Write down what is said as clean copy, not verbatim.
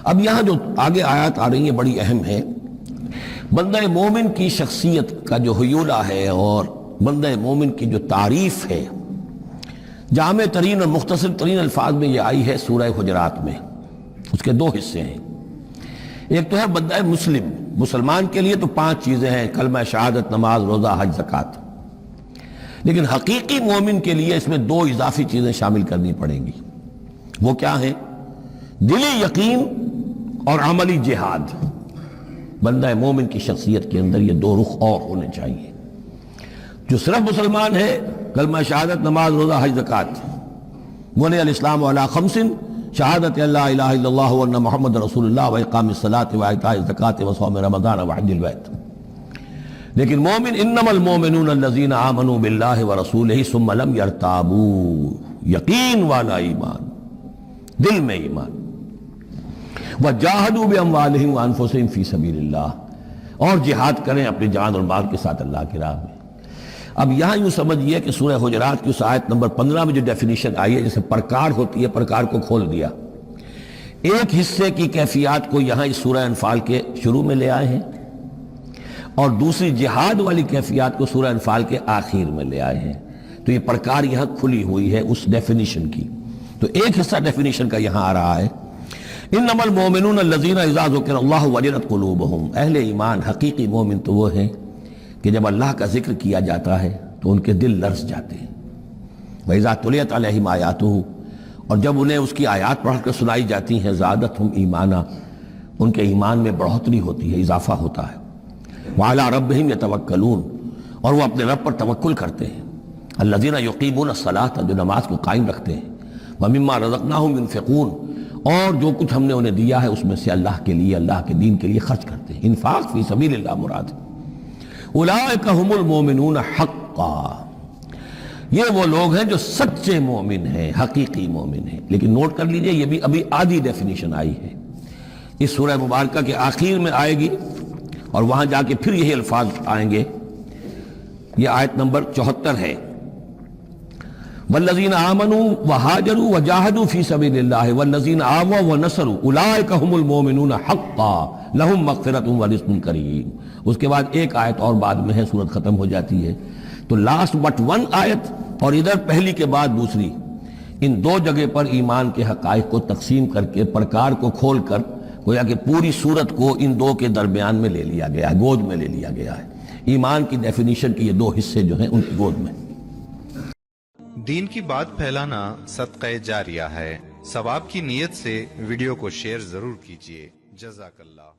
اب یہاں جو آگے آیات آ رہی ہیں بڑی اہم ہے. بندہ مومن کی شخصیت کا جو حیولہ ہے اور بندہ مومن کی جو تعریف ہے جامع ترین اور مختصر ترین الفاظ میں یہ آئی ہے سورہ حجرات میں. اس کے دو حصے ہیں. ایک تو ہے بندہ مسلم. مسلمان کے لیے تو 5 چیزیں ہیں: کلمہ شہادت، نماز، روزہ، حج، زکوٰۃ. لیکن حقیقی مومن کے لیے اس میں 2 اضافی چیزیں شامل کرنی پڑیں گی. وہ کیا ہیں؟ دلی یقین اور عملی جہاد. بندہ مومن کی شخصیت کے اندر یہ 2 رخ اور ہونے چاہیے. جو صرف مسلمان ہے، کلمہ شہادت، نماز، روزہ، حج، زکوٰۃ. بنی الاسلام علی 5: شہادت اللہ الہ الا اللہ وان محمد رسول اللہ واقام الصلاۃ وایتاء الزکوٰۃ وصوم رمضان وحج البیت. لیکن مومن انما المومنون الذین آمنوا باللہ ورسولہ ثم لم یرتابوا. یقین والا ایمان، دل میں ایمان. وجاہدوا باموالہم وانفسہم فی سبیل اللہ، اور جہاد کریں اپنی جان اور مال کے ساتھ اللہ کی راہ میں. اب یہاں یوں سمجھئے کہ سورہ حجرات کی اس آیت نمبر 15 میں جو ڈیفینیشن آئی ہے، جیسے پرکار ہوتی ہے، پرکار کو کھول دیا. ایک حصے کی کیفیات کو یہاں اس سورہ انفال کے شروع میں لے آئے ہیں، اور دوسری جہاد والی کیفیات کو سورہ انفال کے آخر میں لے آئے ہیں. تو یہ پرکار یہاں کھلی ہوئی ہے اس ڈیفینیشن کی. تو ایک حصہ ڈیفینیشن کا یہاں آ رہا ہے: انما المومنون الذین اذا ذکر اللہ وجلت قلوبہم. اہل ایمان، حقیقی مومن تو وہ ہیں کہ جب اللہ کا ذکر کیا جاتا ہے تو ان کے دل لرز جاتے ہیں. وَإِذَا تُلِيَتْ عَلَيْهِمْ آيَاتُهُ، اور جب انہیں اس کی آیات پڑھ کر سنائی جاتی ہیں، زادتہم ایمانا، ان کے ایمان میں بڑھوتری ہوتی ہے، اضافہ ہوتا ہے. وَعَلَىٰ رَبِّهِمْ يَتَوَكَّلُونَ، اور وہ اپنے رب پر توکل کرتے ہیں. الَّذِينَ يُقِيمُونَ الصَّلَاةَ، جو نماز کو قائم رکھتے ہیں. وَمِمَّا رَزَقْنَاهُمْ يُنْفِقُونَ، اور جو کچھ ہم نے انہیں دیا ہے اس میں سے اللہ کے لیے، اللہ کے دین کے لیے خرچ کرتے ہیں. انفاق فی سبیل اللہ مراد. اولئک ھم المؤمنون حقا، یہ وہ لوگ ہیں جو سچے مومن ہیں، حقیقی مومن ہیں. لیکن نوٹ کر لیجئے یہ بھی ابھی آدھی ڈیفینیشن آئی ہے، اس سورہ مبارکہ کے آخر میں آئے گی، اور وہاں جا کے پھر یہی الفاظ آئیں گے. یہ آیت نمبر 74 ہے: والذین آمنوا وہاجروا وجاہدوا فی سبیل اللہ والذین آووا ونصروا اولئک ھم المؤمنون حقا لہم مغفرۃ ورزق کریم. اس کے بعد ایک آیت اور بعد میں ہے، سورت ختم ہو جاتی ہے. تو لاسٹ بٹ 1 آیت اور ادھر پہلی کے بعد دوسری، ان 2 جگہ پر ایمان کے حقائق کو تقسیم کر کے پرکار کو کھول کر گویا کہ پوری سورت کو ان 2 کے درمیان میں لے لیا گیا ہے، گود میں لے لیا گیا ہے. ایمان کی ڈیفینیشن کے یہ 2 حصے جو ہیں ان کی گود میں. دین کی بات پھیلانا صدقہ جاریہ ہے. ثواب کی نیت سے ویڈیو کو شیئر ضرور کیجیے. جزاک اللہ.